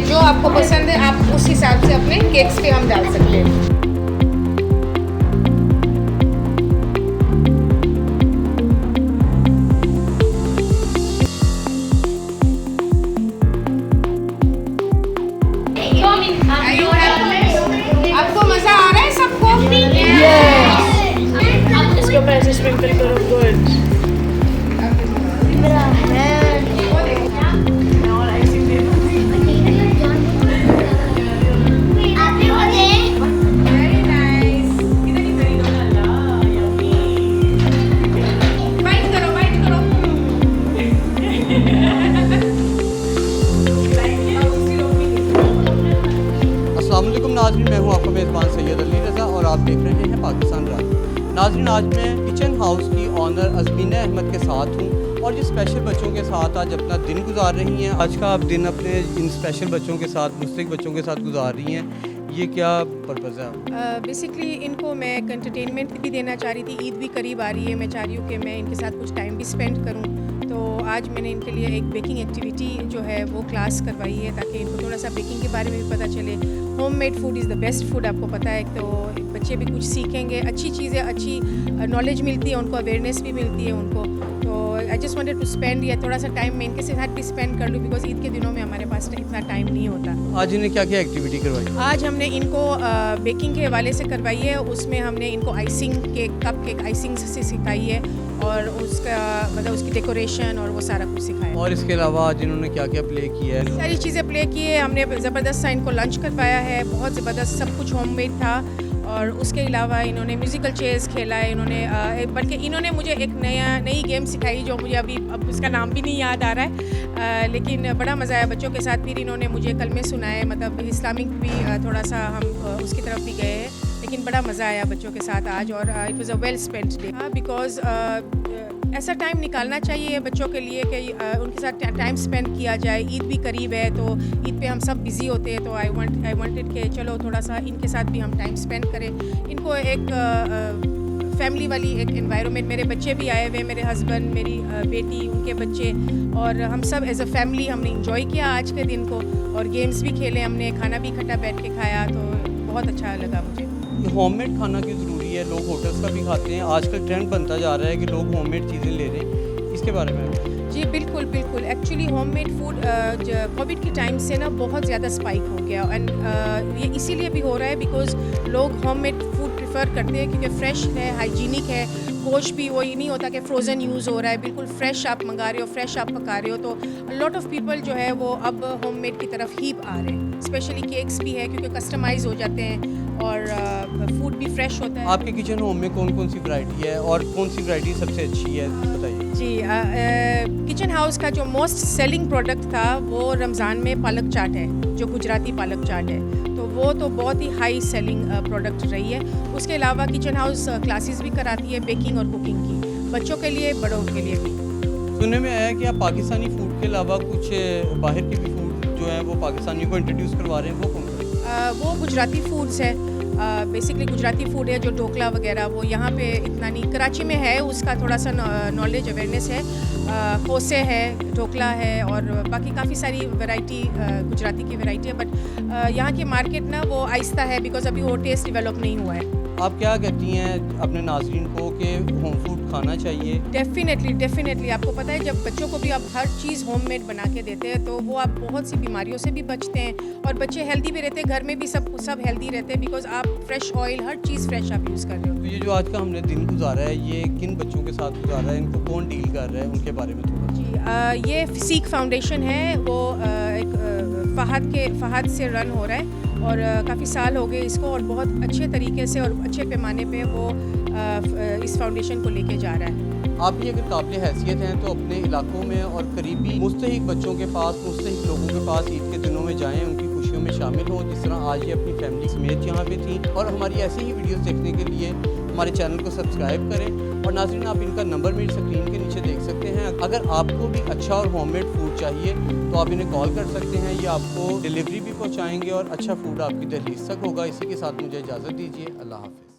जो आपको पसंद है आप उस हिसाब से अपने केक्स पे हम डाल सकते हैं। आपको मजा आ रहा है सबको? इसके ऊपर ऐसे स्प्रिंकल करो। गुड। अस्सलामुअलैकुम नाज़रीन, मैं हूं आपका मेज़बान सैयद अली रज़ा और आप देख रहे हैं पाकिस्तान राज। नाज़रीन, आज मैं किचन हाउस की ऑनर अज़मीना अहमद के साथ हूं और जिस स्पेशल बच्चों के साथ आज अपना दिन गुजार रही हैं। आज का आप दिन अपने इन स्पेशल बच्चों के साथ, मुस्तक़िल बच्चों के साथ गुजार रही हैं, ये क्या पर्पज़ है? बेसिकली इनको मैं एक एंटरटेनमेंट भी देना चाह रही थी। ईद भी करीब आ रही है, मैं चाह रही हूँ कि मैं इनके साथ कुछ टाइम भी स्पेंड करूँ। तो आज मैंने इनके लिए एक बेकिंग एक्टिविटी जो है वो क्लास करवाई है ताकि इनको थोड़ा सा बेकिंग के बारे में भी पता चले। Homemade food is the best food, आपको पता है। तो बच्चे भी कुछ सीखेंगे, अच्छी चीज़ें, अच्छी नॉलेज मिलती है उनको, अवेयरनेस भी मिलती है उनको। तो I just wanted to spend या थोड़ा सा टाइम मैं इनके साथ भी स्पेंड कर लूँ बिकॉज ईद के दिनों में हमारे पास इतना टाइम नहीं होता। आज इन्हें क्या क्या एक्टिविटी करवाई? आज हमने इनको बेकिंग के हवाले से करवाई है। उसमें हमने इनको आइसिंग के कप केक आइसिंग से सिखाई है और उसका मतलब उसकी डेकोरेशन और वो सारा कुछ सिखाया। और इसके अलावा आज इन्होंने क्या क्या प्ले किया है? सारी चीज़ें प्ले की है हमने। ज़बरदस्त सा इनको लंच करवाया है, बहुत ज़बरदस्त, सब कुछ होममेड था। और उसके अलावा इन्होंने म्यूज़िकल चेयर्स खेला है इन्होंने, बल्कि इन्होंने मुझे एक नई गेम सिखाई जो मुझे अभी अब उसका नाम भी नहीं याद आ रहा है, लेकिन बड़ा मज़ा आया बच्चों के साथ। फिर इन्होंने मुझे कलमे सुनाए, मतलब इस्लामिक भी थोड़ा सा हम उसकी तरफ भी गए हैं, लेकिन बड़ा मज़ा आया बच्चों के साथ आज। और it was a well spent day because ऐसा टाइम निकालना चाहिए बच्चों के लिए कि उनके साथ टाइम स्पेंड किया जाए। ईद भी करीब है तो ईद पे हम सब बिज़ी होते हैं, तो आई वांटेड कि चलो थोड़ा सा इनके साथ भी हम टाइम स्पेंड करें। इनको एक फैमिली वाली एक एनवायरनमेंट, मेरे बच्चे भी आए हुए, मेरे हस्बैंड, मेरी बेटी, उनके बच्चे, और हम सब एज अ फैमिली हमने इंजॉय किया आज के दिन को। और गेम्स भी खेले हमने, खाना भी इकट्ठा बैठ के खाया, तो बहुत अच्छा लगा मुझे। होममेड खाना क्यों ज़रूरी है? लोग होटल्स का भी खाते हैं, आजकल ट्रेंड बनता जा रहा है कि लोग होममेड चीज़ें ले रहे हैं, इसके बारे में? जी बिल्कुल बिल्कुल। एक्चुअली होममेड फूड कोविड के टाइम से ना बहुत ज़्यादा स्पाइक हो गया, एंड ये इसीलिए भी हो रहा है बिकॉज लोग होममेड फूड प्रेफर करते हैं क्योंकि फ्रेश है, हाइजीनिक है। गोश्त भी वही नहीं होता कि फ्रोज़न यूज़ हो रहा है, बिल्कुल फ्रेश आप मंगा रहे हो, फ्रेश आप पका रहे हो। तो लॉट ऑफ पीपल जो है वो अब होममेड की तरफ ही आ रहे हैं। स्पेशली केक्स भी है क्योंकि कस्टमाइज़ हो जाते हैं और फूड भी फ्रेश होता है। आपके किचन होम में कौन कौन सी वैरायटी है और कौन सी वैरायटी सबसे अच्छी है, बताइए। जी, किचन हाउस का जो मोस्ट सेलिंग प्रोडक्ट था वो रमज़ान में पालक चाट है, जो गुजराती पालक चाट है। तो वो तो बहुत ही हाई सेलिंग प्रोडक्ट रही है। उसके अलावा किचन हाउस क्लासेस भी कराती है बेकिंग और कुकिंग की, बच्चों के लिए, बड़ों के लिए भी। सुनने में आया कि आप पाकिस्तानी फूड के अलावा कुछ बाहर के भी फूड जो है वो पाकिस्तानियों को इंट्रोड्यूस करवा रहे हैं, वो कौन से? वो गुजराती फूड्स है, बेसिकली गुजराती फूड है, जो ढोकला वगैरह वो यहाँ पे इतना नहीं, कराची में है, उसका थोड़ा सा नॉलेज अवेयरनेस है। खोसे है, ढोकला है और बाकी काफ़ी सारी वैरायटी गुजराती की वैरायटी है। बट यहाँ की मार्केट ना वो आहिस्ता है बिकॉज अभी वो टेस्ट डेवलप नहीं हुआ है। आप क्या कहती हैं अपने नाज़रीन को कि होम फूड खाना चाहिए? डेफिनेटली आपको पता है जब बच्चों को भी आप हर चीज़ होममेड बना के देते हैं तो वो आप बहुत सी बीमारियों से भी बचते हैं और बच्चे हेल्दी भी रहते हैं, घर में भी सब हेल्दी रहते हैं बिकॉज आप फ्रेश ऑयल, हर चीज़ फ्रेश आप यूज़ कर रहे हो। तो ये जो आज का हमने दिन गुजारा है, ये किन बच्चों के साथ गुजारा है, इनको कौन डील कर रहा है, उनके बारे में थोड़ा? जी, ये सीख फाउंडेशन है, वो एक फ़हद से रन हो रहा है और काफ़ी साल हो गए इसको, और बहुत अच्छे तरीके से और अच्छे पैमाने पे वो इस फाउंडेशन को लेके जा रहा है। आप भी अगर काबिल हैसियत हैं तो अपने इलाकों में और करीबी मुस्तहिक बच्चों के पास, मुस्तहिक लोगों के पास ईद के दिनों में जाएं, उनकी खुशियों में शामिल हों, जिस तरह आज ये अपनी फैमिली समेत यहाँ पे थी। और हमारी ऐसी ही वीडियोस देखने के लिए हमारे चैनल को सब्सक्राइब करें। और नाज़रीन, आप इनका नंबर मेरी स्क्रीन के नीचे देख सकते हैं। अगर आपको भी अच्छा और होममेड फूड चाहिए तो आप इन्हें कॉल कर सकते हैं, ये आपको डिलीवरी भी पहुँचाएँगे और अच्छा फूड आपकी दहलीज तक होगा। इसी के साथ मुझे इजाज़त दीजिए, अल्लाह हाफ़िज़।